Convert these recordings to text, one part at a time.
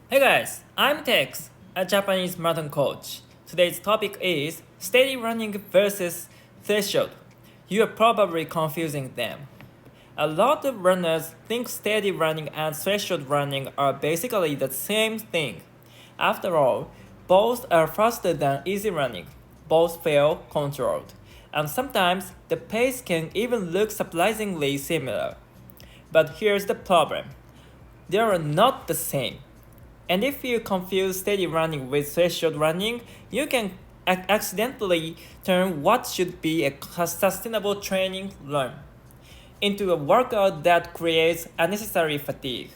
Hey guys, I'm Tex, a Japanese marathon coach. Today's topic is steady running versus threshold. You are probably confusing them. A lot of runners think steady running and threshold running are basically the same thing. After all, both are faster than easy running. Both feel controlled. And sometimes the pace can even look surprisingly similar. But here's the problem. They are not the same. And if you confuse steady running with threshold running, you can accidentally turn what should be a sustainable training run into a workout that creates unnecessary fatigue.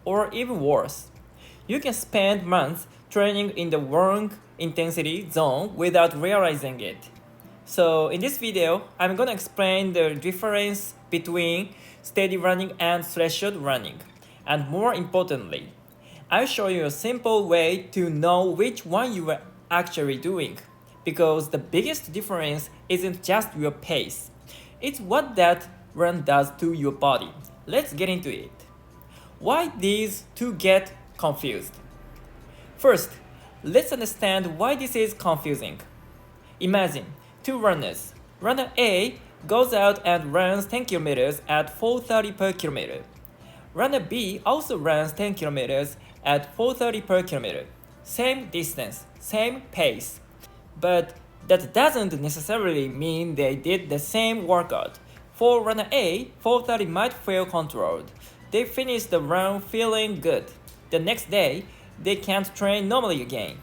Or even worse, you can spend months training in the wrong intensity zone without realizing it. So in this video, I'm gonna explain the difference between steady running and threshold running. And more importantly, I'll show you a simple way to know which one you are actually doing. Because the biggest difference isn't just your pace, it's what that run does to your body. Let's get into it. Why these two get confused? First, let's understand why this is confusing. Imagine two runners. Runner A goes out and runs 10 kilometers at 4:30 per kilometer. Runner B also runs 10 kilometers at 4:30 per kilometer. Same distance, same pace. But that doesn't necessarily mean they did the same workout. For runner A, 4:30 might feel controlled. They finish the run feeling good. The next day, they can't train normally again.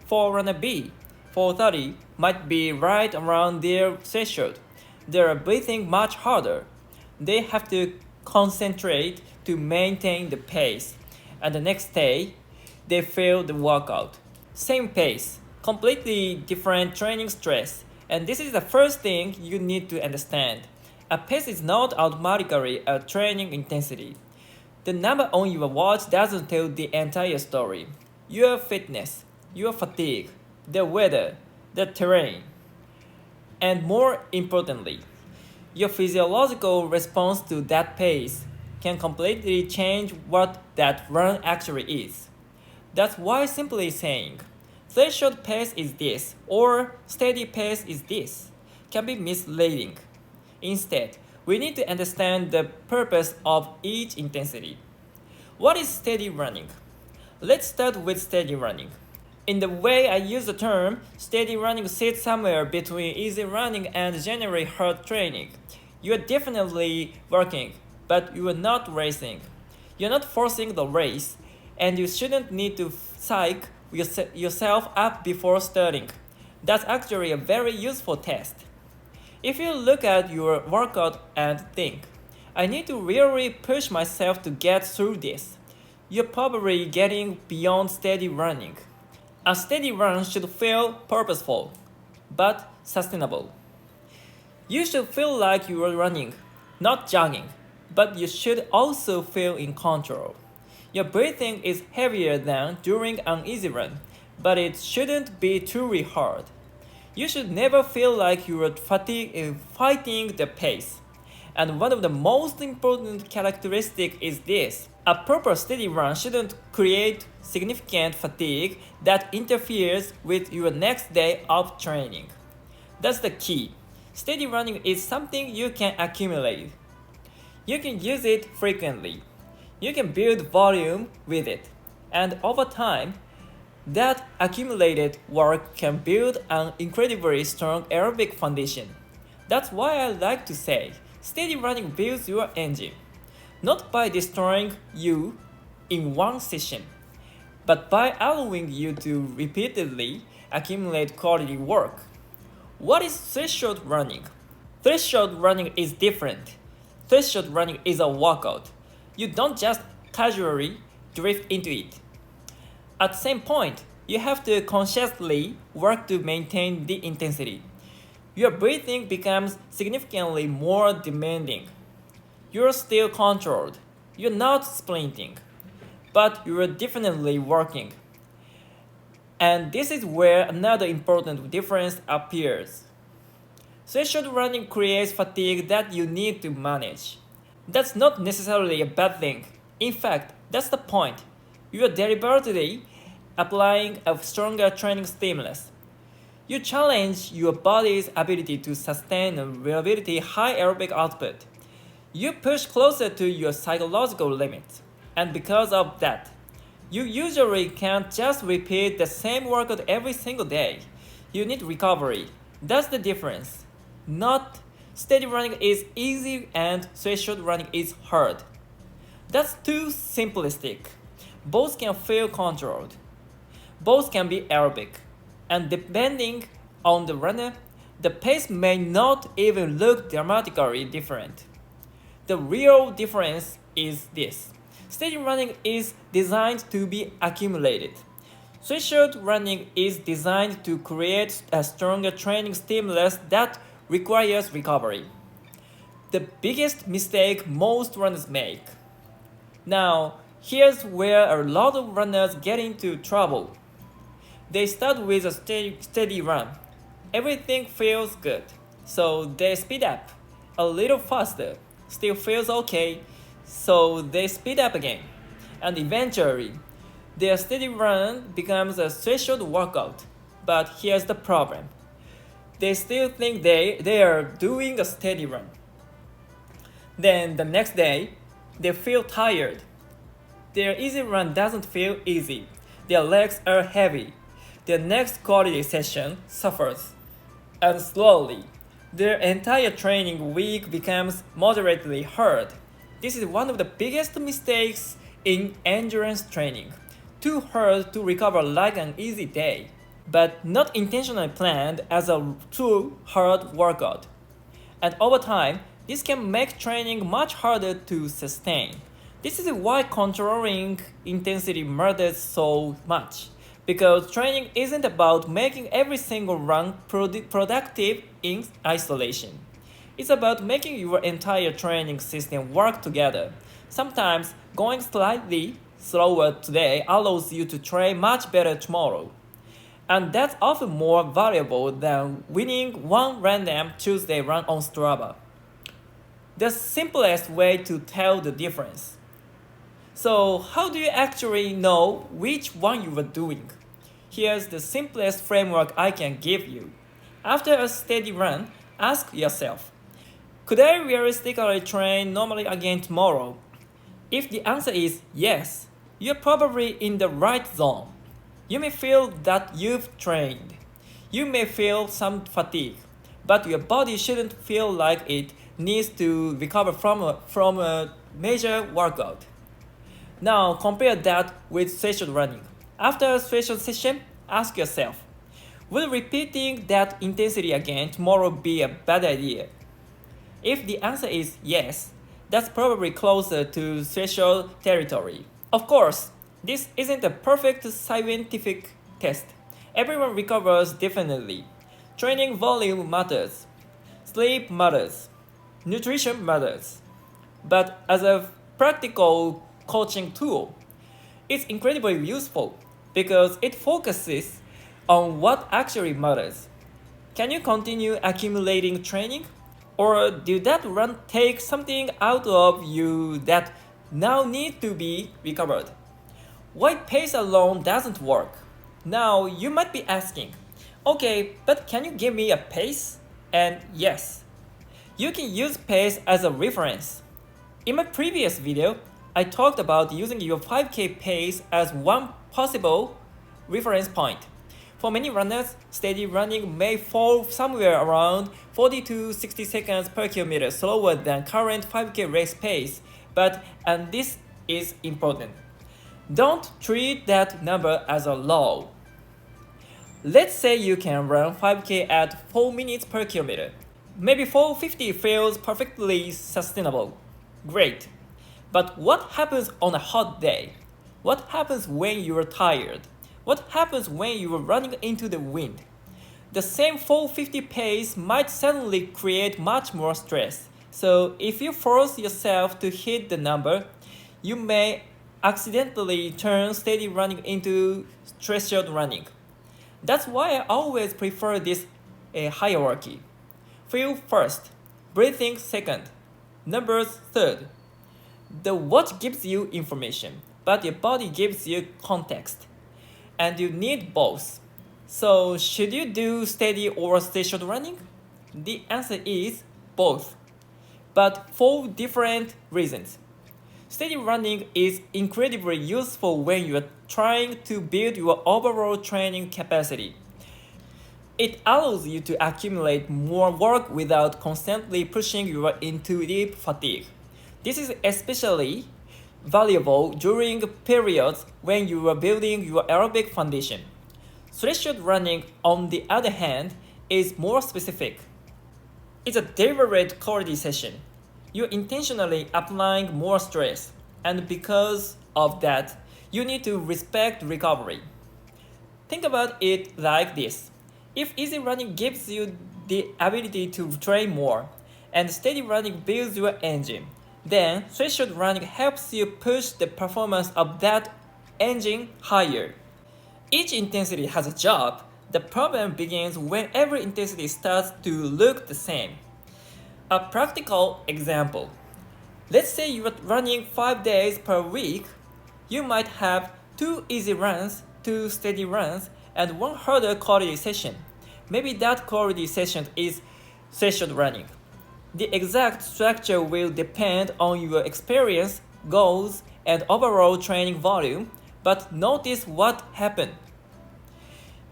For runner B, 4:30 might be right around their threshold. They're breathing much harder. They have to concentrate to maintain the pace, and the next day, they fail the workout. Same pace, completely different training stress, and this is the first thing you need to understand. A pace is not automatically a training intensity. The number on your watch doesn't tell the entire story. Your fitness, your fatigue, the weather, the terrain, and more importantly, your physiological response to that pace can completely change what that run actually is. That's why simply saying, threshold pace is this or steady pace is this can be misleading. Instead, we need to understand the purpose of each intensity. What is steady running? Let's start with steady running. In the way I use the term, steady running sits somewhere between easy running and generally hard training. You are definitely working, but you are not racing. You're not forcing the race, and you shouldn't need to psych yourself up before starting. That's actually a very useful test. If you look at your workout and think, I need to really push myself to get through this, you're probably getting beyond steady running. A steady run should feel purposeful, but sustainable. You should feel like you are running, not jogging, but you should also feel in control. Your breathing is heavier than during an easy run, but it shouldn't be too hard. You should never feel like you are fighting the pace. And one of the most important characteristics is this. A proper steady run shouldn't create significant fatigue that interferes with your next day of training. That's the key. Steady running is something you can accumulate. You can use it frequently. You can build volume with it. And over time, that accumulated work can build an incredibly strong aerobic foundation. That's why I like to say, steady running builds your engine, not by destroying you in one session, but by allowing you to repeatedly accumulate quality work. What is threshold running? Threshold running is different. Threshold running is a workout. You don't just casually drift into it. At the same point, you have to consciously work to maintain the intensity. Your breathing becomes significantly more demanding. You're still controlled. You're not sprinting, but you're definitely working. And this is where another important difference appears. Threshold running creates fatigue that you need to manage. That's not necessarily a bad thing. In fact, that's the point. You are deliberately applying a stronger training stimulus. You challenge your body's ability to sustain a reliability high aerobic output. You push closer to your psychological limits. And because of that, you usually can't just repeat the same workout every single day. You need recovery. That's the difference. Not steady running is easy and threshold running is hard. That's too simplistic. Both can feel controlled. Both can be aerobic. And depending on the runner, the pace may not even look dramatically different. The real difference is this. Steady running is designed to be accumulated. Threshold running is designed to create a stronger training stimulus that requires recovery. The biggest mistake most runners make. Now, here's where a lot of runners get into trouble. They start with a steady run. Everything feels good, so they speed up a little faster. Still feels okay, so they speed up again. And eventually, their steady run becomes a threshold workout. But here's the problem. They still think they are doing a steady run. Then the next day, they feel tired. Their easy run doesn't feel easy. Their legs are heavy. Their next quality session suffers. And slowly, their entire training week becomes moderately hard. This is one of the biggest mistakes in endurance training. Too hard to recover like an easy day, but not intentionally planned as a true hard workout. And over time, this can make training much harder to sustain. This is why controlling intensity matters so much. Because training isn't about making every single run productive in isolation. It's about making your entire training system work together. Sometimes going slightly slower today allows you to train much better tomorrow. And that's often more valuable than winning one random Tuesday run on Strava. The simplest way to tell the difference. So, how do you actually know which one you are doing? Here's the simplest framework I can give you. After a steady run, ask yourself, could I realistically train normally again tomorrow? If the answer is yes, you're probably in the right zone. You may feel that you've trained. You may feel some fatigue, but your body shouldn't feel like it needs to recover from a major workout. Now compare that with threshold running. After a threshold session, ask yourself, will repeating that intensity again tomorrow be a bad idea? If the answer is yes, that's probably closer to threshold territory. Of course, this isn't a perfect scientific test. Everyone recovers differently. Training volume matters. Sleep matters. Nutrition matters. But as a practical coaching tool, it's incredibly useful because it focuses on what actually matters. Can you continue accumulating training? Or did that run take something out of you that now needs to be recovered? Why pace alone doesn't work? Now you might be asking, okay, but can you give me a pace? And yes, you can use pace as a reference. In my previous video, I talked about using your 5K pace as one possible reference point. For many runners, steady running may fall somewhere around 40 to 60 seconds per kilometer slower than current 5K race pace, and this is important. Don't treat that number as a law. Let's say you can run 5K at 4 minutes per kilometer. Maybe 4:50 feels perfectly sustainable. Great. But what happens on a hot day? What happens when you are tired? What happens when you are running into the wind? The same 4:50 pace might suddenly create much more stress. So if you force yourself to hit the number, you may accidentally turn steady running into threshold running. That's why I always prefer this hierarchy. Feel first, breathing second, numbers third. The watch gives you information. but your body gives you context, and you need both. So, should you do steady or station running? The answer is both, but for different reasons. Steady running is incredibly useful when you are trying to build your overall training capacity. It allows you to accumulate more work without constantly pushing you into deep fatigue. This is especially valuable during periods when you are building your aerobic foundation. Threshold running, on the other hand, is more specific. It's a deliberate quality session. You're intentionally applying more stress, and because of that, you need to respect recovery. Think about it like this. If easy running gives you the ability to train more, and steady running builds your engine, then threshold running helps you push the performance of that engine higher. Each intensity has a job. The problem begins when every intensity starts to look the same. A practical example. Let's say you are running 5 days per week. You might have 2 easy runs, 2 steady runs, and 1 harder quality session. Maybe that quality session is threshold running. The exact structure will depend on your experience, goals, and overall training volume, but notice what happened.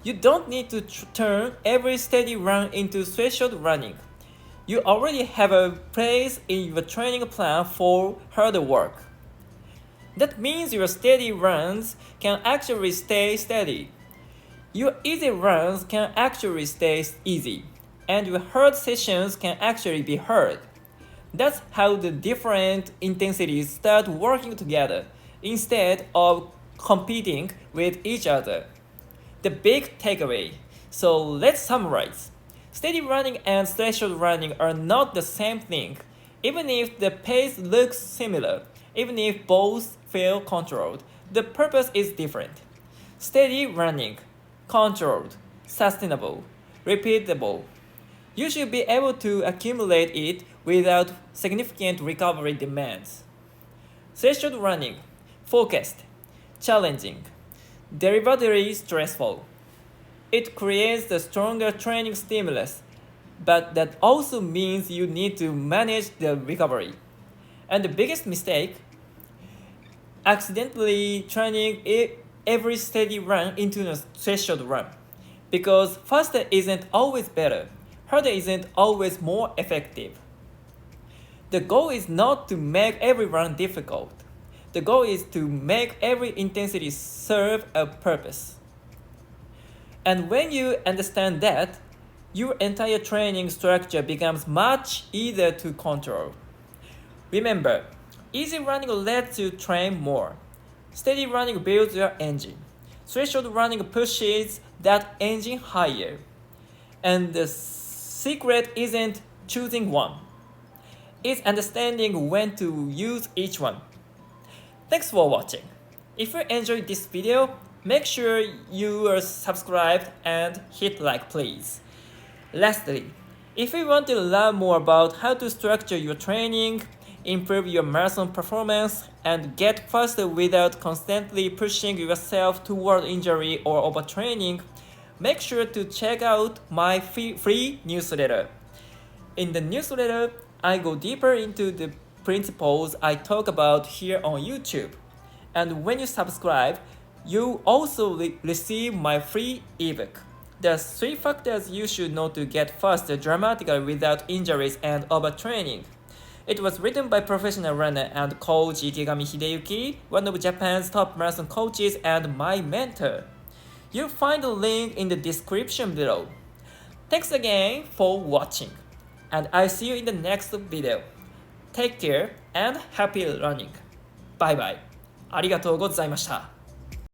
You don't need to turn every steady run into threshold running. You already have a place in your training plan for harder work. That means your steady runs can actually stay steady. Your easy runs can actually stay easy, and your hard sessions can actually be hard. That's how the different intensities start working together instead of competing with each other. The big takeaway. So let's summarize. Steady running and threshold running are not the same thing, even if the pace looks similar, even if both feel controlled. The purpose is different. Steady running, controlled, sustainable, repeatable. You should be able to accumulate it without significant recovery demands. Threshold running, focused, challenging, deliberately stressful. It creates a stronger training stimulus, but that also means you need to manage the recovery. And the biggest mistake, accidentally turning every steady run into a threshold run. Because faster isn't always better, harder isn't always more effective. The goal is not to make every run difficult. The goal is to make every intensity serve a purpose. And when you understand that, your entire training structure becomes much easier to control. Remember, easy running lets you train more. Steady running builds your engine. Threshold running pushes that engine higher. And the secret isn't choosing one. It's understanding when to use each one. Thanks for watching. If you enjoyed this video, make sure you are subscribed and hit like please. Lastly, if you want to learn more about how to structure your training, improve your marathon performance, and get faster without constantly pushing yourself toward injury or overtraining, make sure to check out my free newsletter. In the newsletter, I go deeper into the principles I talk about here on YouTube. And when you subscribe, you also receive my free ebook. There are 3 factors you should know to get faster dramatically without injuries and overtraining. It was written by professional runner and coach Ikegami Hideyuki, one of Japan's top marathon coaches and my mentor. You'll find the link in the description below. Thanks again for watching, and I'll see you in the next video. Take care and happy running. Bye bye. ありがとうございました。